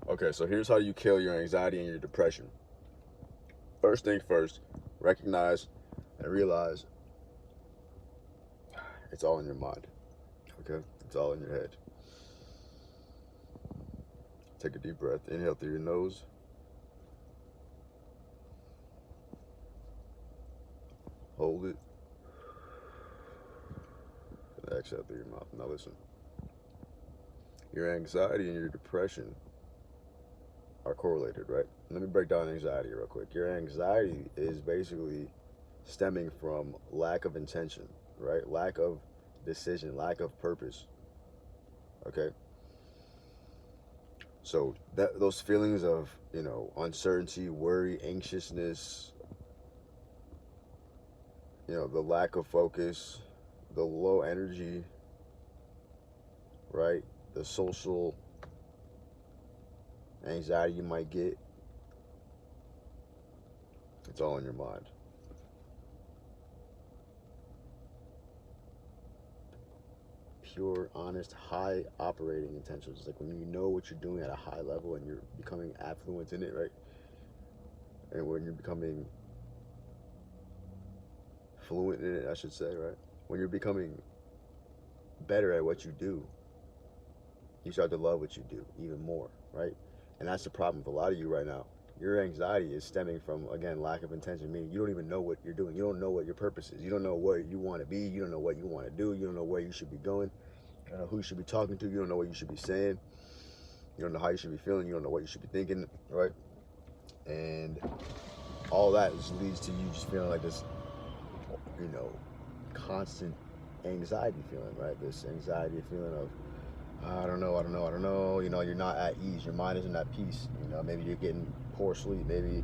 Okay, so here's how you kill your anxiety and your depression. First thing first, recognize and realize it's all in your mind. Okay? It's all in your head. Take a deep breath. Inhale through your nose. Hold it. And exhale through your mouth. Now listen. Your anxiety and your depression are correlated, right? Let me break down anxiety real quick. Your anxiety is basically stemming from lack of intention, right? Lack of decision, lack of purpose. Okay? So that those feelings of, uncertainty, worry, anxiousness, the lack of focus, the low energy, right? The social anxiety you might get, it's all in your mind. Pure, honest, high operating intentions. Like when you know what you're doing at a high level and you're becoming affluent in it, right? And when you're becoming fluent in it, I should say, right? When you're becoming better at what you do, you start to love what you do even more, right? And that's the problem with a lot of you right now. Your anxiety is stemming from, again, lack of intention, meaning you don't even know what you're doing. You don't know what your purpose is. You don't know where you want to be. You don't know what you want to do. You don't know where you should be going. You don't know who you should be talking to. You don't know what you should be saying. You don't know how you should be feeling. You don't know what you should be thinking, right? And all that just leads to you just feeling like this, constant anxiety feeling, right? This anxiety feeling of, I don't know, I don't know, I don't know. You're not at ease. Your mind isn't at peace. Maybe you're getting poor sleep. Maybe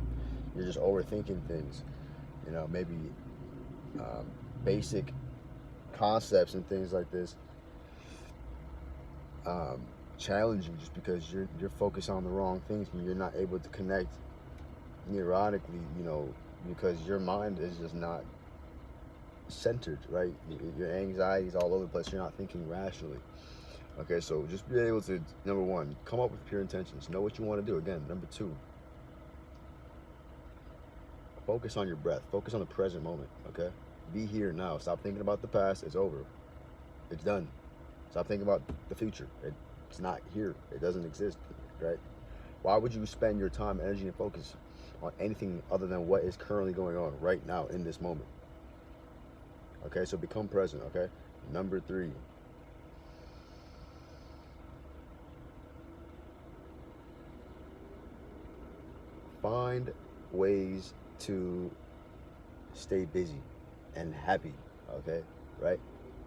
you're just overthinking things. Maybe um, basic concepts and things like this um, challenge you just because you're focused on the wrong things and you're not able to connect neurotically. Because your mind is just not centered, right? Your anxiety is all over the place. You're not thinking rationally. Okay, so just be able to, number one, come up with pure intentions. Know what you want to do. Again, number two, focus on your breath. Focus on the present moment, okay? Be here now. Stop thinking about the past. It's over. It's done. Stop thinking about the future. It's not here. It doesn't exist, right? Why would you spend your time, energy, and focus on anything other than what is currently going on right now in this moment? Okay, so become present, okay? Number three, find ways to stay busy and happy, okay? Right?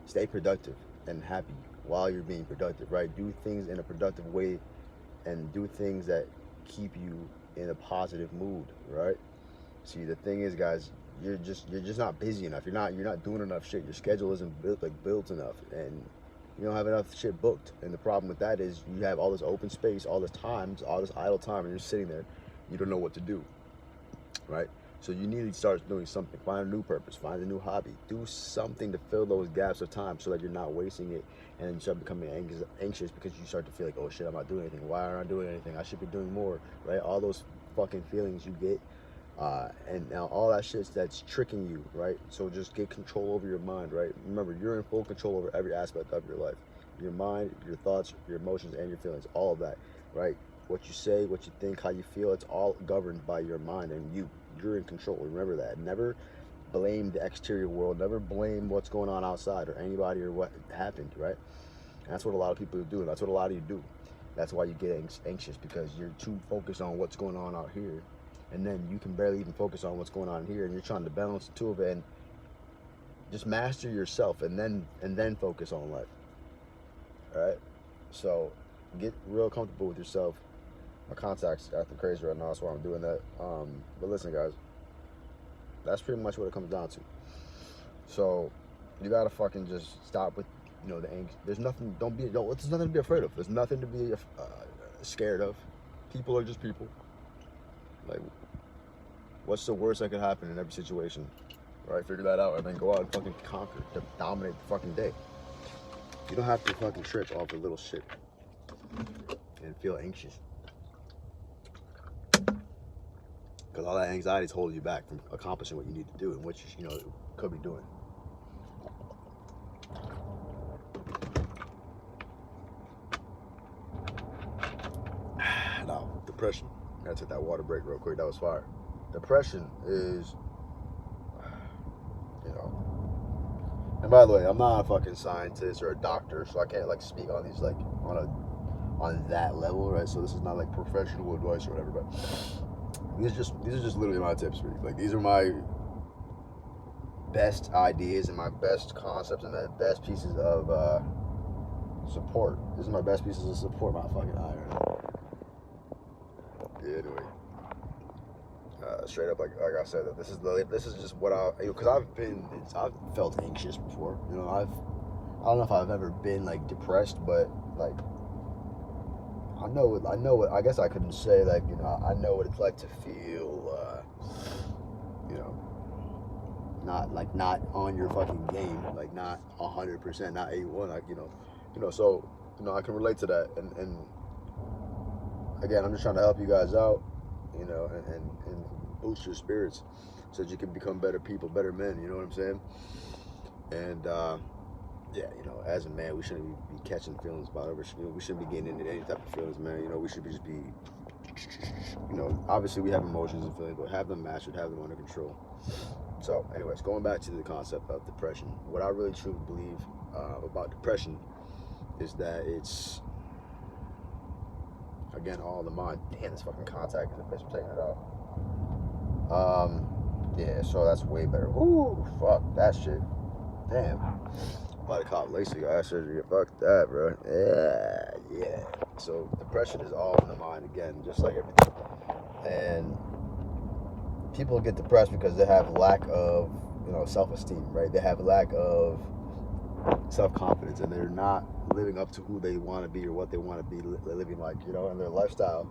Stay productive and happy while you're being productive, right? Do things in a productive way and do things that keep you in a positive mood, right? See, the thing is, guys, you're just not busy enough. You're not doing enough shit. Your schedule isn't built enough, and you don't have enough shit booked. And the problem with that is you have all this open space, all this time, all this idle time, and you're sitting there, you don't know what to do, right? So you need to start doing something. Find a new purpose. Find a new hobby. Do something to fill those gaps of time so that you're not wasting it, and you start becoming anxious because you start to feel like, oh shit, I'm not doing anything. Why aren't I doing anything? I should be doing more, right? All those fucking feelings you get, and now all that shit that's tricking you, right? So just get control over your mind, right? Remember, you're in full control over every aspect of your life. Your mind, your thoughts, your emotions, and your feelings. All of that, right? What you say, what you think, how you feel, it's all governed by your mind and you. You're in control. Remember that. Never blame the exterior world. Never blame what's going on outside or anybody or what happened, right? And that's what a lot of people do. That's what a lot of you do. That's why you get anxious because you're too focused on what's going on out here. And then you can barely even focus on what's going on here and you're trying to balance the two of it and just master yourself and then focus on life. All right? So get real comfortable with yourself. My contact's acting crazy right now, that's why I'm doing that. But listen, guys, that's pretty much what it comes down to. So you gotta fucking just stop with, the angst. There's nothing. There's nothing to be afraid of. There's nothing to be scared of. People are just people. Like, what's the worst that could happen in every situation? Right? Figure that out and then go out and fucking conquer, to dominate the fucking day. You don't have to fucking trip off the little shit and feel anxious. Because all that anxiety is holding you back from accomplishing what you need to do and what you could be doing. Now, depression. I gotta take that water break real quick. That was fire. Depression is, and by the way, I'm not a fucking scientist or a doctor, so I can't like speak on these like on that level, right? So this is not like professional advice or whatever, but these are just literally my tips for you. Like, these are my best ideas and my best concepts and my best pieces of support. This is my best pieces of support. My fucking eye right now. Yeah, anyway. Straight up, like I said, that this is just what because I've felt anxious before. I don't know if I've ever been like depressed, but like I know what I guess I couldn't say like I know what it's like to feel not on your fucking game, like not 100%, not 81, like so I can relate to that, and again, I'm just trying to help you guys out, and boost your spirits so that you can become better people, better men, you know what I'm saying? And yeah, as a man, we shouldn't be catching feelings about it. We shouldn't be getting into any type of feelings, man. We should just be, obviously we have emotions and feelings, but have them mastered, have them under control. So anyways, going back to the concept of depression, what I really truly believe about depression is that it's, again, all in the mind. Damn, this fucking contact is a bitch. I'm taking it off. Yeah, so that's way better. Ooh, fuck that shit. Damn. About to call LASIK eye surgery. Fuck that, bro. Yeah. So depression is all in the mind again, just like everything. And people get depressed because they have lack of, self-esteem, right? They have lack of self-confidence, and they're not living up to who they want to be or what they want to be living like, and their lifestyle,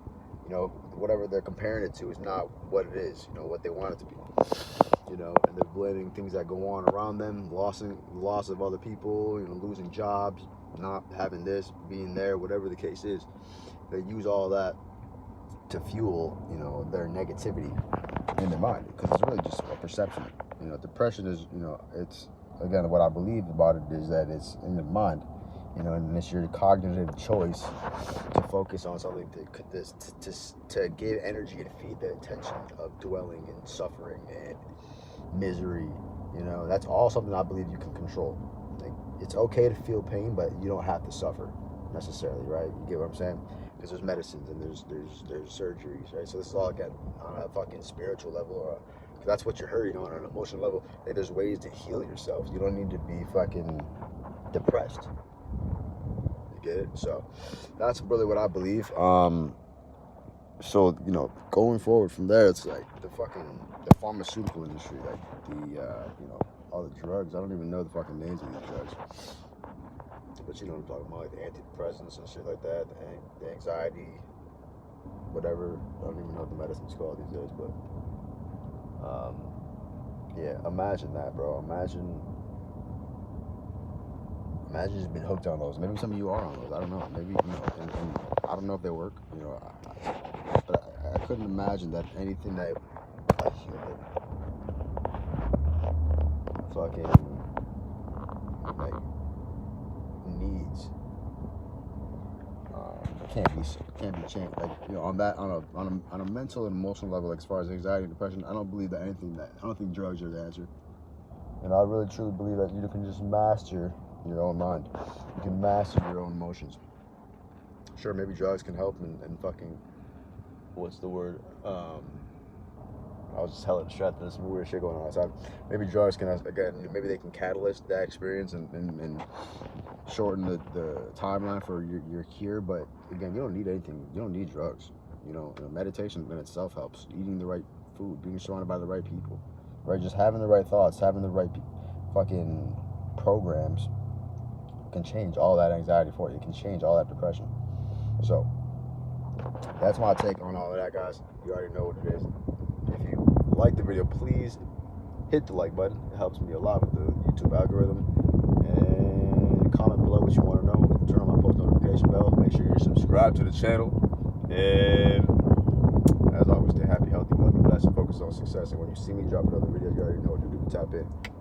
whatever they're comparing it to is not what it is, what they want it to be, and they're blaming things that go on around them, loss of other people, losing jobs, not having this, being there, whatever the case is. They use all that to fuel, their negativity in their mind, because it's really just a perception. Depression is, it's, again, what I believe about it is that it's in the mind, and it's your cognitive choice to focus on something to give energy and feed the attention of dwelling in suffering and misery. That's all something I believe you can control. Like, it's okay to feel pain, but you don't have to suffer necessarily, right? You get what I'm saying? Because there's medicines and there's surgeries, right? So this is all, again, on a fucking spiritual level, or that's what you're hurting on an emotional level. There's ways to heal yourself. You don't need to be fucking depressed. You get it? So that's really what I believe. So going forward from there, it's like the pharmaceutical industry, like the all the drugs. I don't even know the fucking names of these drugs, but I'm talking about, like the antidepressants and shit like that, the anxiety, whatever. I don't even know what the medicine's called these days, but yeah, imagine that, bro. Imagine just being hooked on those. Maybe some of you are on those. I don't know. Maybe, and I don't know if they work, but I couldn't imagine that anything that a human fucking like needs can't be changed. Like, on a mental and emotional level, like as far as anxiety and depression, I don't think drugs are the answer. And I really truly believe that you can just master your own mind. You can master your own emotions. Sure, maybe drugs can help and fucking, what's the word? I was just hella distracted. There's some weird shit going on outside. Maybe drugs can, again, maybe they can catalyst that experience and shorten the timeline for your cure. But again, you don't need anything. You don't need drugs. Meditation in itself helps. Eating the right food, being surrounded by the right people, right? Just having the right thoughts, having the right fucking programs can change all that anxiety for you. It can change all that depression. So that's my take on all of that, guys. You already know what it is. If you like the video, please hit the like button. It helps me a lot with the YouTube algorithm. And comment below what you want to know. Turn on my post notification bell. Make sure you're subscribed to the channel. And as always, stay happy, healthy, wealthy, blessed. I should focus on success. And when you see me drop another video, you already know what to do. Tap in.